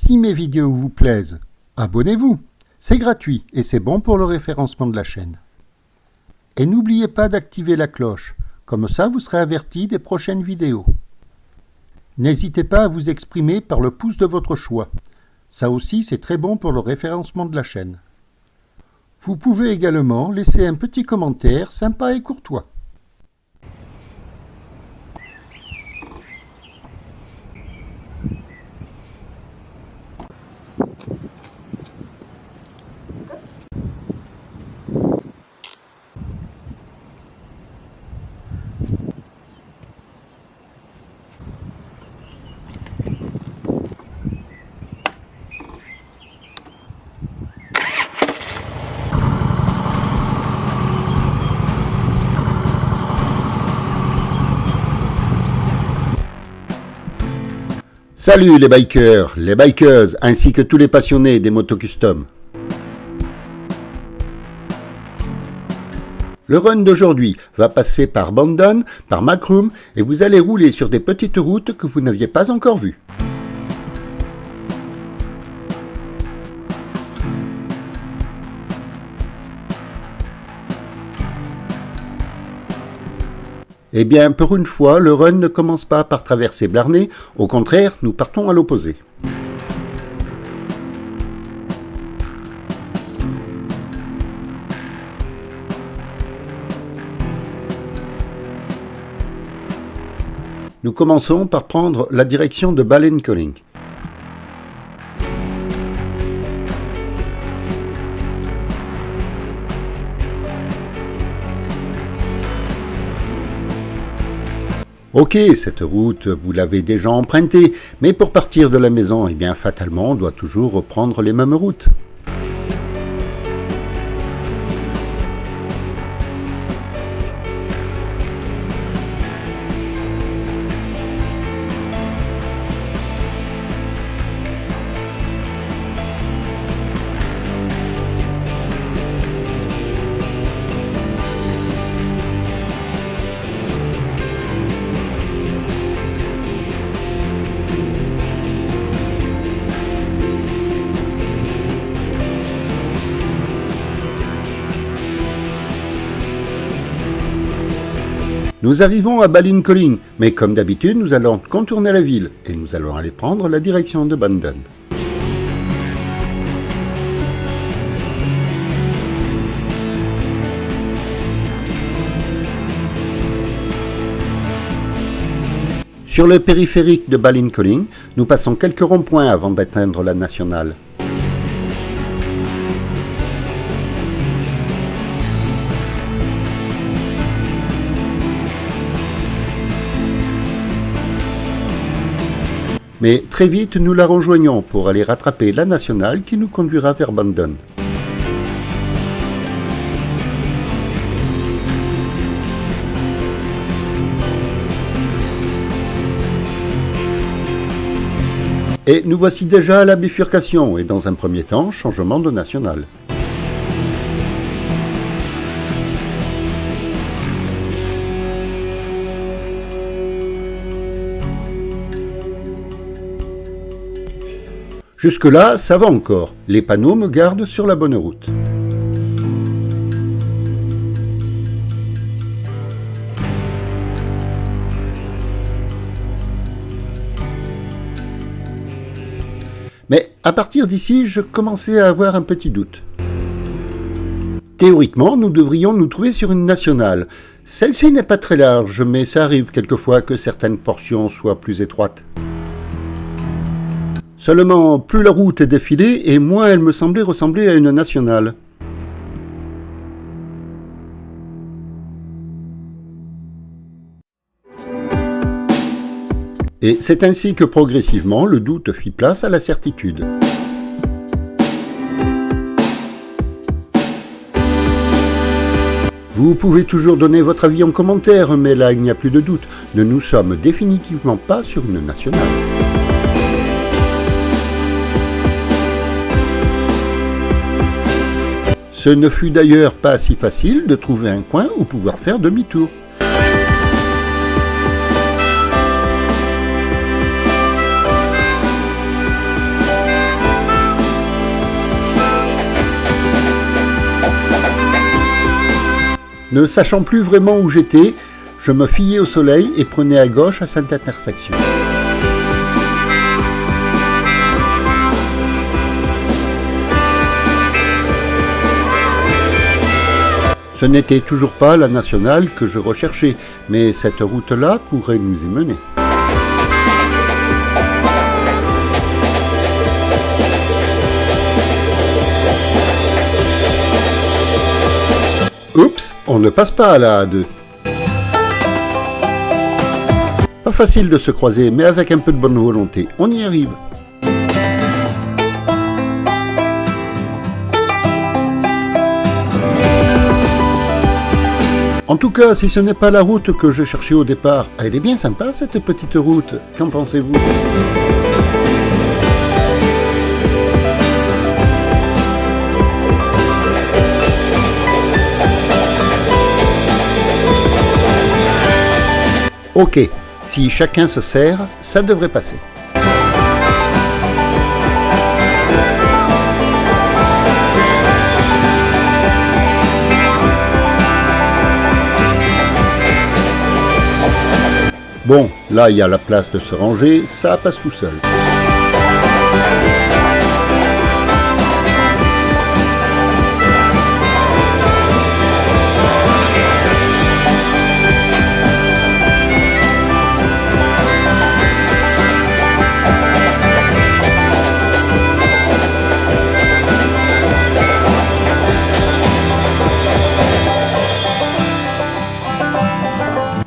Si mes vidéos vous plaisent, abonnez-vous. C'est gratuit et c'est bon pour le référencement de la chaîne. Et n'oubliez pas d'activer la cloche, comme ça vous serez averti des prochaines vidéos. N'hésitez pas à vous exprimer par le pouce de votre choix. Ça aussi c'est très bon pour le référencement de la chaîne. Vous pouvez également laisser un petit commentaire sympa et courtois. Salut les bikers, les bikeuses, ainsi que tous les passionnés des motos custom. Le run d'aujourd'hui va passer par Bandon, par Macroom, et vous allez rouler sur des petites routes que vous n'aviez pas encore vues. Eh bien, pour une fois, le run ne commence pas par traverser Blarney, au contraire, nous partons à l'opposé. Nous commençons par prendre la direction de Ballincollig. Ok, cette route, vous l'avez déjà empruntée, mais pour partir de la maison, eh bien, fatalement, on doit toujours reprendre les mêmes routes. Nous arrivons à Ballincollig, mais comme d'habitude, nous allons contourner la ville et nous allons aller prendre la direction de Bandon. Sur le périphérique de Ballincollig, nous passons quelques ronds-points avant d'atteindre la nationale. Mais très vite, nous la rejoignons pour aller rattraper la nationale qui nous conduira vers Bandon. Et nous voici déjà à la bifurcation et dans un premier temps, changement de nationale. Jusque-là, ça va encore. Les panneaux me gardent sur la bonne route. Mais à partir d'ici, je commençais à avoir un petit doute. Théoriquement, nous devrions nous trouver sur une nationale. Celle-ci n'est pas très large, mais ça arrive quelquefois que certaines portions soient plus étroites. Seulement, plus la route est défilée, et moins elle me semblait ressembler à une nationale. Et c'est ainsi que progressivement, le doute fit place à la certitude. Vous pouvez toujours donner votre avis en commentaire, mais là il n'y a plus de doute. Ne nous sommes définitivement pas sur une nationale. Ce ne fut d'ailleurs pas si facile de trouver un coin où pouvoir faire demi-tour. Ne sachant plus vraiment où j'étais, je me fiais au soleil et prenais à gauche à cette intersection. Ce n'était toujours pas la nationale que je recherchais, mais cette route-là pourrait nous y mener. Oups, on ne passe pas à la A2. Pas facile de se croiser, mais avec un peu de bonne volonté, on y arrive. En tout cas, si ce n'est pas la route que je cherchais au départ, elle est bien sympa cette petite route, qu'en pensez-vous ? Ok, si chacun se sert, ça devrait passer. Bon, là il y a la place de se ranger, ça passe tout seul.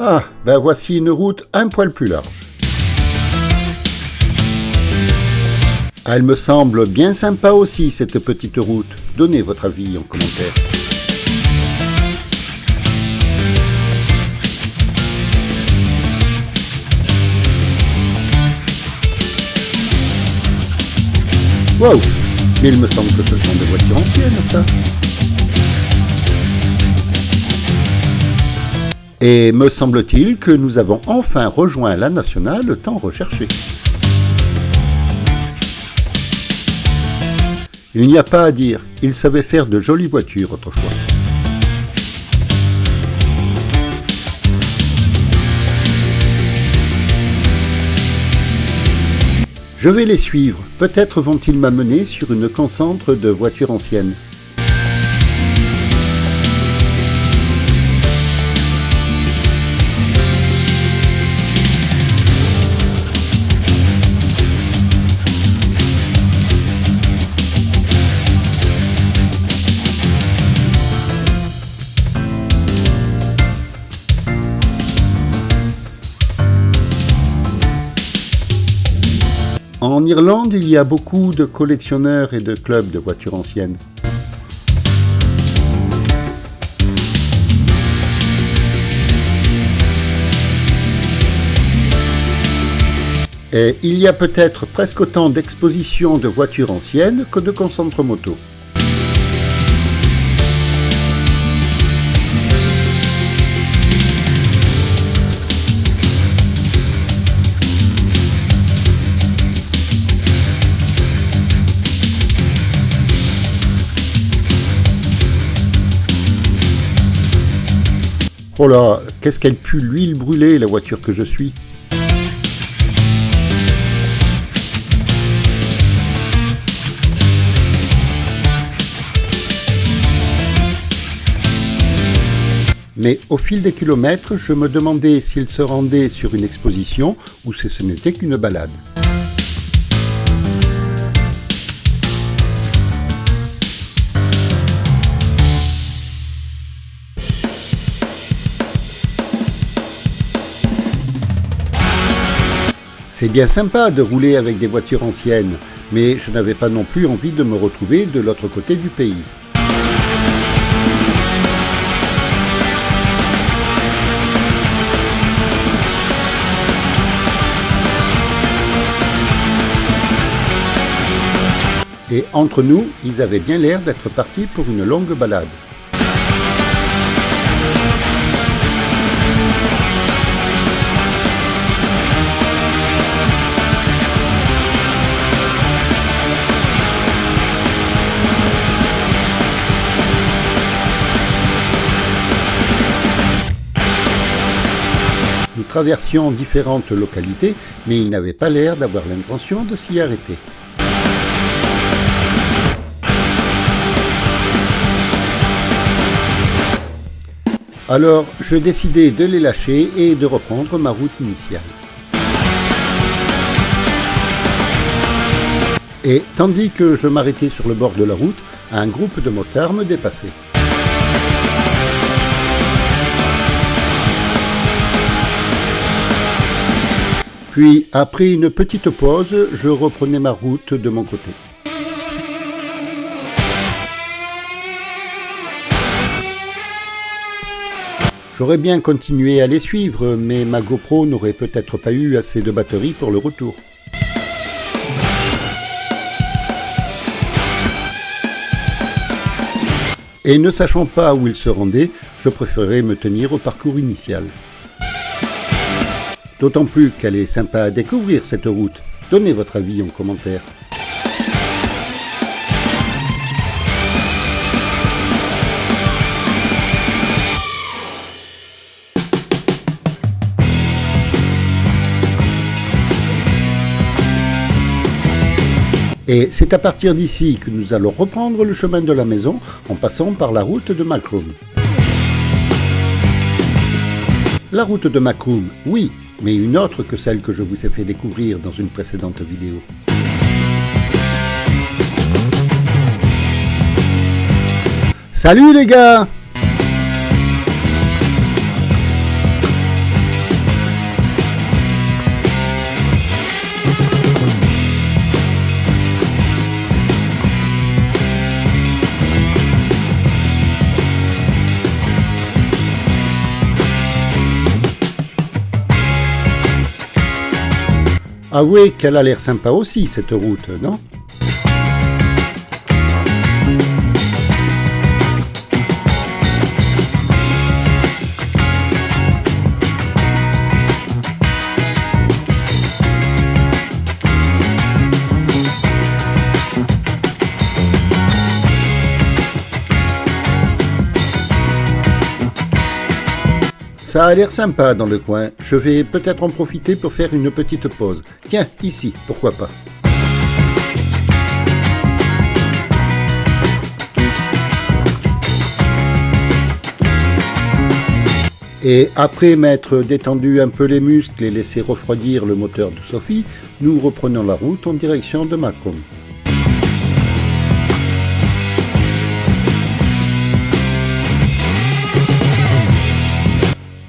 Ah, ben voici une route un poil plus large. Elle me semble bien sympa aussi, cette petite route. Donnez votre avis en commentaire. Wow, mais il me semble que ce sont des voitures anciennes, ça. Et me semble-t-il que nous avons enfin rejoint la nationale tant recherchée. Il n'y a pas à dire, ils savaient faire de jolies voitures autrefois. Je vais les suivre, peut-être vont-ils m'amener sur une concentre de voitures anciennes. En Irlande, il y a beaucoup de collectionneurs et de clubs de voitures anciennes. Et il y a peut-être presque autant d'expositions de voitures anciennes que de concentres moto. Oh là, qu'est-ce qu'elle pue l'huile brûlée, la voiture que je suis. Mais au fil des kilomètres, je me demandais s'il se rendait sur une exposition ou si ce n'était qu'une balade. C'est bien sympa de rouler avec des voitures anciennes, mais je n'avais pas non plus envie de me retrouver de l'autre côté du pays. Et entre nous, ils avaient bien l'air d'être partis pour une longue balade. traversions différentes localités, mais il n'avait pas l'air d'avoir l'intention de s'y arrêter. Alors, je décidai de les lâcher et de reprendre ma route initiale. Et tandis que je m'arrêtais sur le bord de la route, un groupe de motards me dépassait. Puis, après une petite pause, je reprenais ma route de mon côté. J'aurais bien continué à les suivre, mais ma GoPro n'aurait peut-être pas eu assez de batterie pour le retour. Et ne sachant pas où ils se rendaient, je préférais me tenir au parcours initial. D'autant plus qu'elle est sympa à découvrir cette route. Donnez votre avis en commentaire. Et c'est à partir d'ici que nous allons reprendre le chemin de la maison en passant par la route de Macroom. La route de Macroom, oui, mais une autre que celle que je vous ai fait découvrir dans une précédente vidéo. Salut les gars! Avouez qu'elle a l'air sympa aussi, cette route, non? Ça a l'air sympa dans le coin, je vais peut-être en profiter pour faire une petite pause. Tiens, ici, pourquoi pas. Et après m'être détendu un peu les muscles et laissé refroidir le moteur de Sophie, nous reprenons la route en direction de Macroom.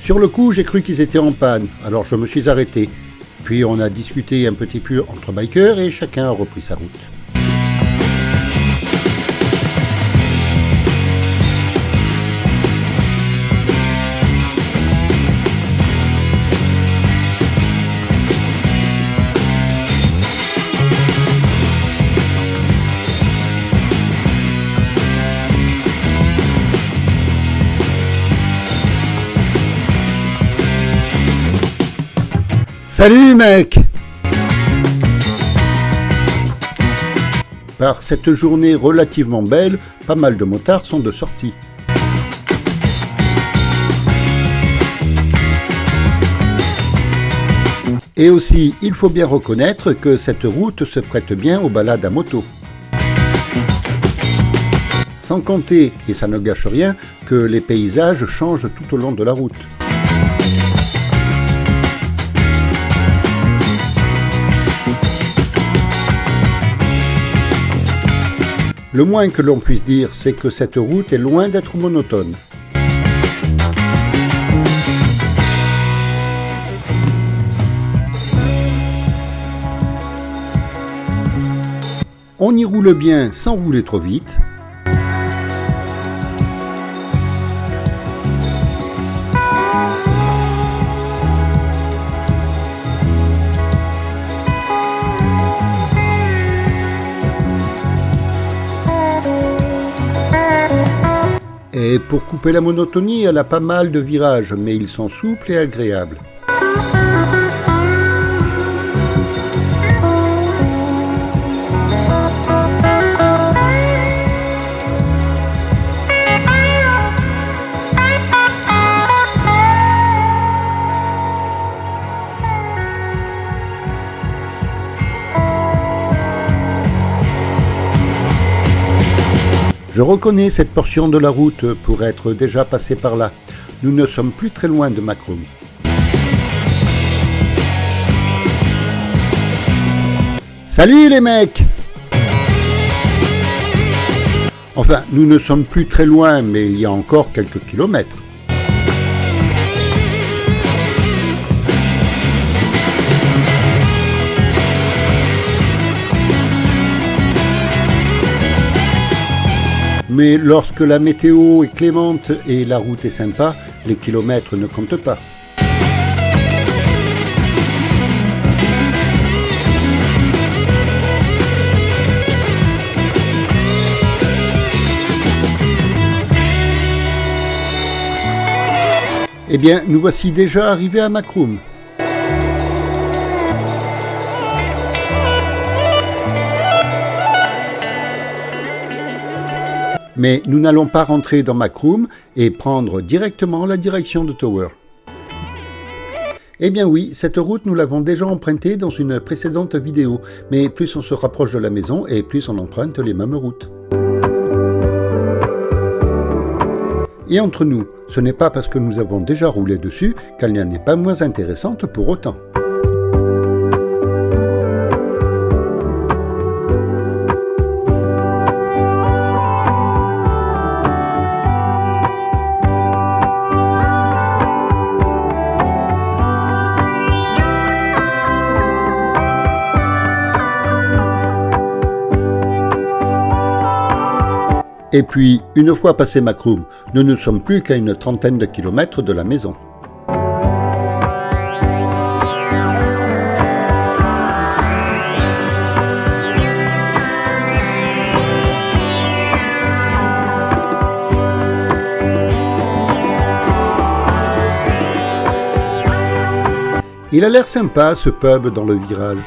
Sur le coup, j'ai cru qu'ils étaient en panne, alors je me suis arrêté. Puis on a discuté un petit peu entre bikers et chacun a repris sa route. Salut mec! Par cette journée relativement belle, pas mal de motards sont de sortie. Et aussi, il faut bien reconnaître que cette route se prête bien aux balades à moto. Sans compter, et ça ne gâche rien, que les paysages changent tout au long de la route. Le moins que l'on puisse dire, c'est que cette route est loin d'être monotone. On y roule bien sans rouler trop vite. Et pour couper la monotonie, elle a pas mal de virages, mais ils sont souples et agréables. Je reconnais cette portion de la route pour être déjà passé par là. Nous ne sommes plus très loin de Macroom. Salut les mecs! Enfin, nous ne sommes plus très loin, mais il y a encore quelques kilomètres. Mais lorsque la météo est clémente et la route est sympa, les kilomètres ne comptent pas. Eh bien, nous voici déjà arrivés à Macroom. Mais nous n'allons pas rentrer dans Macroom et prendre directement la direction de Tower. Eh bien oui, cette route nous l'avons déjà empruntée dans une précédente vidéo, mais plus on se rapproche de la maison et plus on emprunte les mêmes routes. Et entre nous, ce n'est pas parce que nous avons déjà roulé dessus qu'elle n'en est pas moins intéressante pour autant. Et puis, une fois passé Macroom, nous ne sommes plus qu'à une trentaine de kilomètres de la maison. Il a l'air sympa ce pub dans le virage.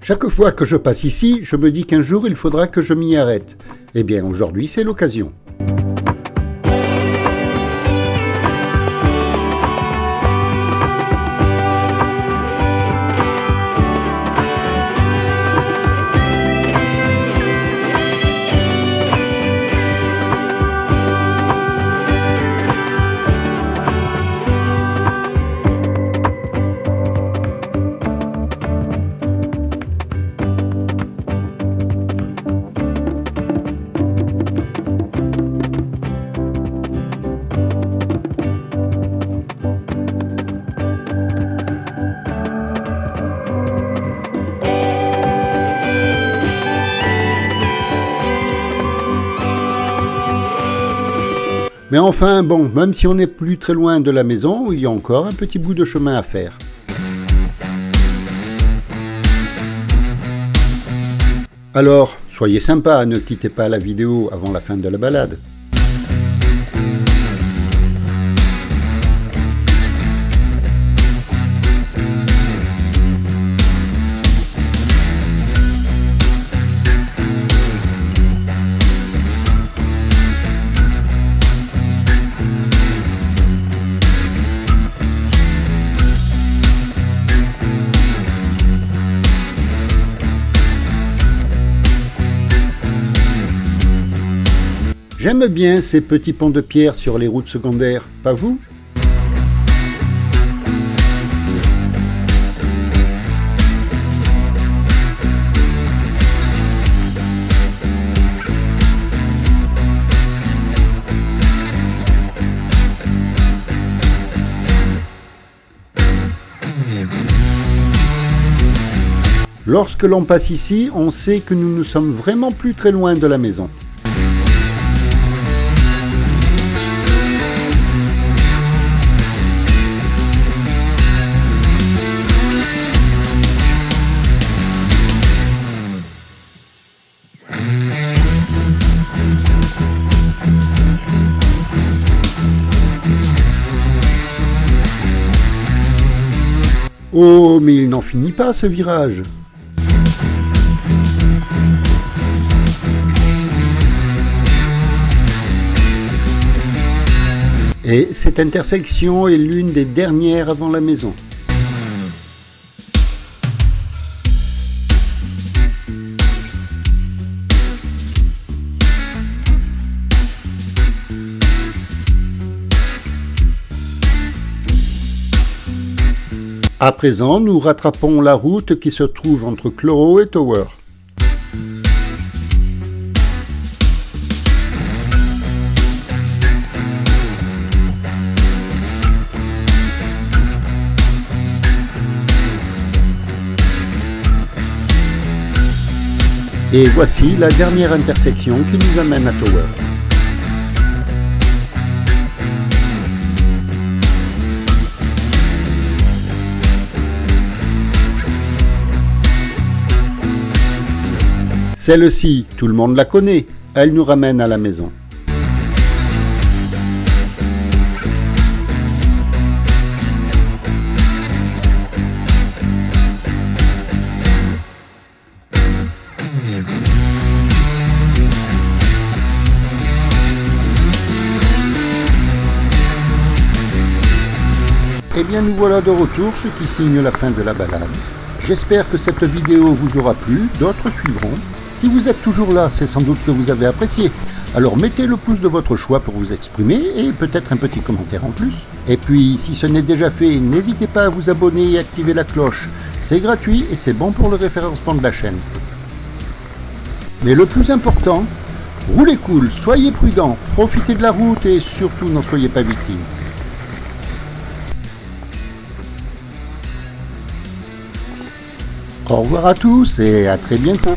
Chaque fois que je passe ici, je me dis qu'un jour il faudra que je m'y arrête. Eh bien aujourd'hui c'est l'occasion. Mais enfin, bon, même si on n'est plus très loin de la maison, il y a encore un petit bout de chemin à faire. Alors, soyez sympa, ne quittez pas la vidéo avant la fin de la balade. J'aime bien ces petits ponts de pierre sur les routes secondaires, pas vous ? Lorsque l'on passe ici, on sait que nous ne sommes vraiment plus très loin de la maison. Oh, mais il n'en finit pas ce virage. Et cette intersection est l'une des dernières avant la maison. À présent, nous rattrapons la route qui se trouve entre Cloro et Tower. Et voici la dernière intersection qui nous amène à Tower. Celle-ci, tout le monde la connaît, elle nous ramène à la maison. Eh bien nous voilà de retour, ce qui signe la fin de la balade. J'espère que cette vidéo vous aura plu, d'autres suivront. Si vous êtes toujours là, c'est sans doute que vous avez apprécié. Alors mettez le pouce de votre choix pour vous exprimer et peut-être un petit commentaire en plus. Et puis, si ce n'est déjà fait, n'hésitez pas à vous abonner et activer la cloche. C'est gratuit et c'est bon pour le référencement de la chaîne. Mais le plus important, roulez cool, soyez prudents, profitez de la route et surtout n'en soyez pas victime. Au revoir à tous et à très bientôt.